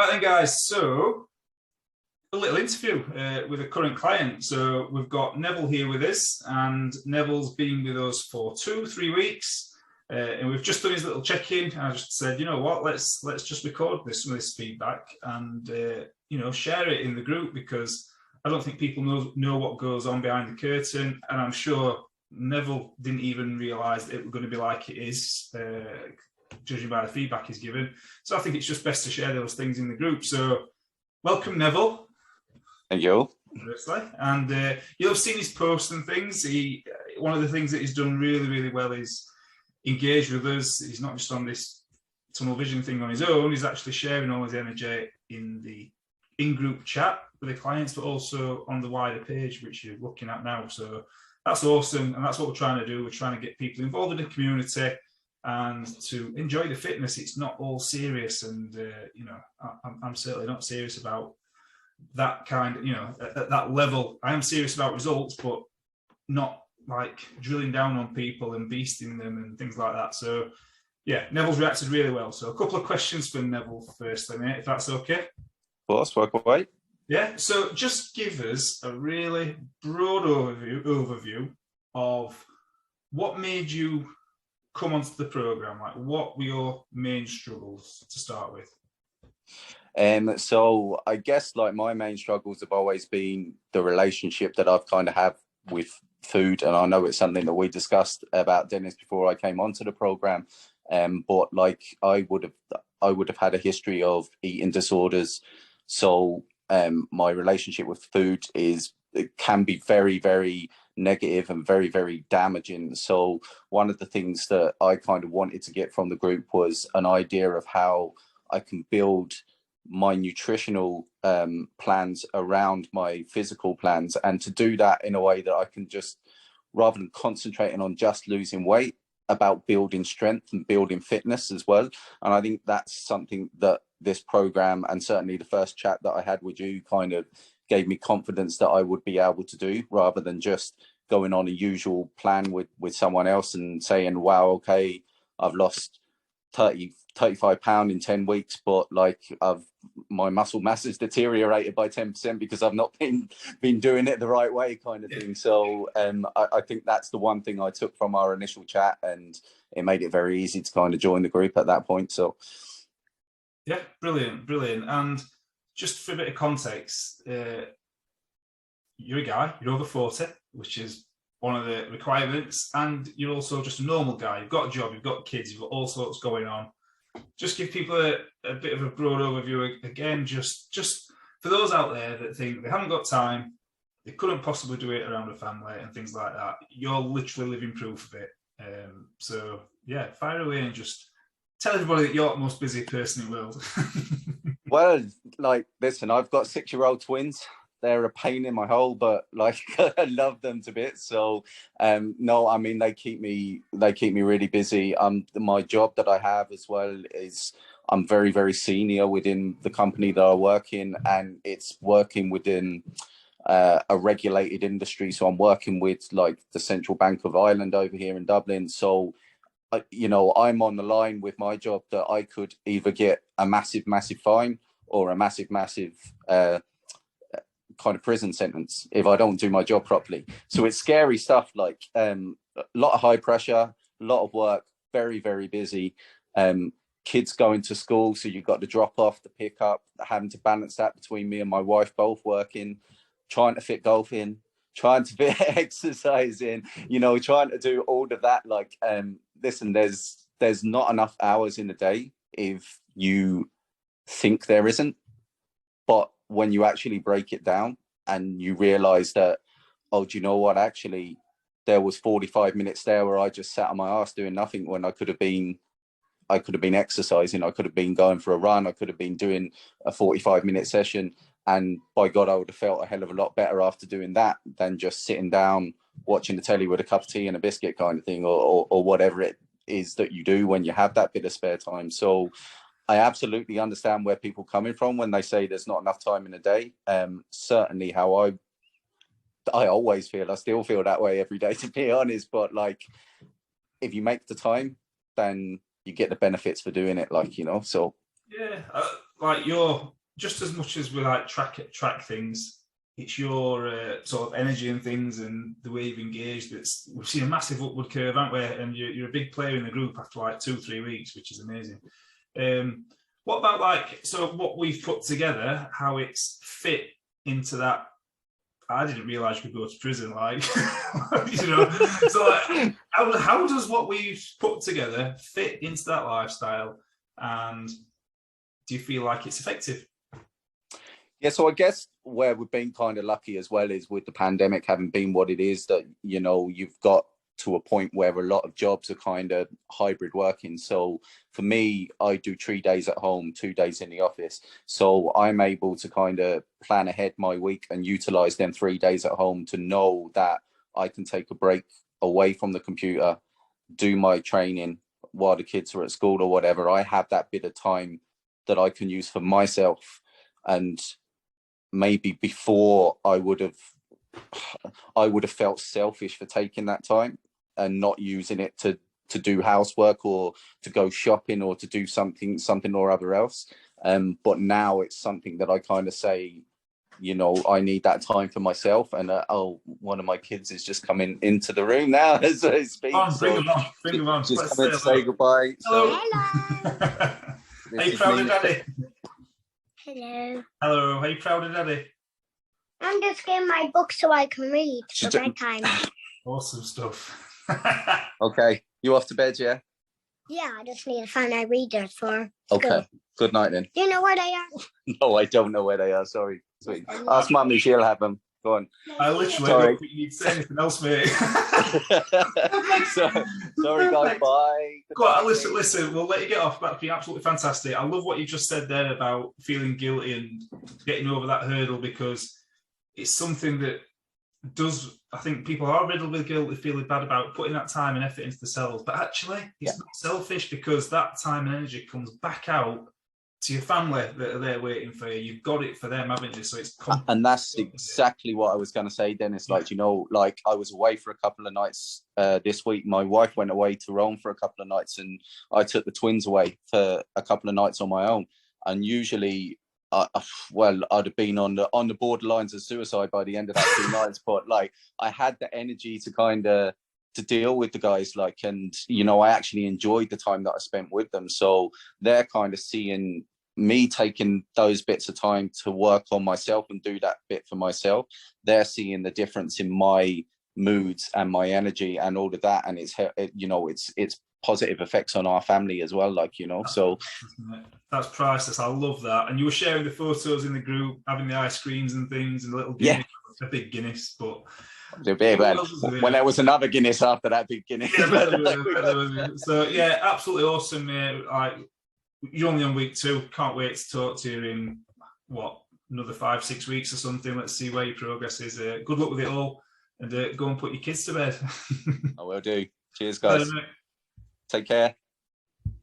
Right then, guys. So, a little interview with a current client. So, we've got Neville here with us, and Neville's been with us for 2-3 weeks. And we've just done his little check-in. I just said, you know what, let's just record some of this feedback and share it in the group, because I don't think people know what goes on behind the curtain, and I'm sure Neville didn't even realise it was going to be like it is, judging by the feedback he's given. So I think it's just best to share those things in the group. So welcome, Neville. Thank you. Firstly. And you'll have seen his posts and things. One of the things that he's done really, really well is engage with us. He's not just on this tunnel vision thing on his own. He's actually sharing all his energy in the in-group chat with the clients, but also on the wider page, which you're looking at now. So that's awesome. And that's what we're trying to do. We're trying to get people involved in the community and to enjoy the fitness. It's not all serious. And, I'm certainly not serious about that kind of, at that level. I am serious about results, but not like drilling down on people and beasting them and things like that. So yeah, Neville's reacted really well. So a couple of questions for Neville firstly, mate, if that's okay. Of course, work away. Yeah, so just give us a really broad overview of what made you come onto the program. Like, what were your main struggles to start with? So I guess like my main struggles have always been the relationship that I've kind of have with food, and I know it's something that we discussed about Dennis before I came onto the program. But like I would have had a history of eating disorders, so my relationship with food can be very, very negative and very, very damaging. So one of the things that I kind of wanted to get from the group was an idea of how I can build my nutritional plans around my physical plans, and to do that in a way that I can just, rather than concentrating on just losing weight, about building strength and building fitness as well. And I think that's something that this program, and certainly the first chat that I had with you, kind of gave me confidence that I would be able to do, rather than just going on a usual plan with someone else and saying, wow, okay, I've lost 35 pounds in 10 weeks, but like my muscle mass has deteriorated by 10% because I've not been doing it the right way, kind of thing. So I think that's the one thing I took from our initial chat, and it made it very easy to kind of join the group at that point. So yeah, brilliant. And just for a bit of context, you're a guy, you're over 40, which is one of the requirements, and you're also just a normal guy. You've got a job, you've got kids, you've got all sorts going on. Just give people a bit of a broad overview again, just for those out there that think they haven't got time, they couldn't possibly do it around a family and things like that. You're literally living proof of it. So yeah, fire away and just tell everybody that you're the most busy person in the world. Well, like, listen, I've got 6-year-old twins. They're a pain in my hole, but like I love them to bits. So no, I mean, they keep me really busy. My job that I have as well is I'm very, very senior within the company that I work in, and it's working within a regulated industry. So I'm working with like the Central Bank of Ireland over here in Dublin. So I'm on the line with my job that I could either get a massive fine or a massive kind of prison sentence if I don't do my job properly. So it's scary stuff, like a lot of high pressure, a lot of work, very, very busy. Kids going to school, so you've got the drop off, the pick up, having to balance that between me and my wife both working, trying to fit golf in, trying to fit exercise in, trying to do all of that. Like, listen, there's not enough hours in a day if you think there isn't. But when you actually break it down and you realize that, oh, do you know what? Actually, there was 45 minutes there where I just sat on my ass doing nothing, when I could have been exercising. I could have been going for a run. I could have been doing a 45-minute session. And by God, I would have felt a hell of a lot better after doing that than just sitting down, watching the telly with a cup of tea and a biscuit kind of thing, or whatever it is that you do when you have that bit of spare time. So I absolutely understand where people are coming from when they say there's not enough time in a day. Certainly how I always feel. I still feel that way every day, to be honest. But like, if you make the time, then you get the benefits for doing it. Like, so. Yeah, like your, just as much as we like track things, it's your sort of energy and things and the way you've engaged. We've seen a massive upward curve, haven't we? And you're a big player in the group after like 2-3 weeks, which is amazing. What about like, so what we've put together, how it's fit into that? I didn't realise you could go to prison, like, you know. So like, how does what we've put together fit into that lifestyle? And do you feel like it's effective? Yeah, so I guess where we've been kind of lucky as well is with the pandemic having been what it is, that, you know, you've got to a point where a lot of jobs are kind of hybrid working. So for me, I do 3 days at home, 2 days in the office. So I'm able to kind of plan ahead my week and utilize them 3 days at home to know that I can take a break away from the computer, do my training while the kids are at school or whatever. I have that bit of time that I can use for myself. And maybe before I would have felt selfish for taking that time and not using it to do housework or to go shopping or to do something or other else. But now it's something that I kind of say, you know, I need that time for myself. And one of my kids is just coming into the room now as I speak. Bring them on. Just come in to say goodbye. Hello. So, Are you proud of Daddy? Hello. Hello. Are you proud of Daddy? I'm just getting my book so I can read for bedtime. Awesome stuff. Okay. You off to bed, yeah? Yeah, I just need to find my readers for Okay. school. Good night then. Do you know where they are? No, I don't know where they are. Sorry. Sweet. Ask Mummy, she'll have them. Go on. I literally don't think you need to say anything else, mate. Sorry, guys. Bye. Go on, listen, we'll let you get off. That's been absolutely fantastic. I love what you just said there about feeling guilty and getting over that hurdle, because it's something that does, I think people are riddled with guilt, feeling bad about putting that time and effort into themselves. But actually, it's not selfish, because that time and energy comes back out to your family that are there waiting for you. You've got it for them, haven't you? So it's and that's exactly what I was going to say, Dennis. Like, you know, like I was away for a couple of nights this week. My wife went away to Rome for a couple of nights, and I took the twins away for a couple of nights on my own. And usually, I'd have been on the borderlines of suicide by the end of that 2 nights. But like, I had the energy to kind of to deal with the guys, like, and you know, I actually enjoyed the time that I spent with them. So they're kind of seeing me taking those bits of time to work on myself and do that bit for myself. They're seeing the difference in my moods and my energy and all of that, and it's positive effects on our family as well, like, you know. So that's priceless. I love that. And you were sharing the photos in the group, having the ice creams and things, and a little Guinness, a big Guinness, but when there was another Guinness after that big Guinness. So yeah, absolutely awesome, mate. Like, you're only on week 2. Can't wait to talk to you in another 5-6 weeks or something. Let's see where your progress is. Good luck with it all, and go and put your kids to bed. I will do. Cheers, guys. Take care.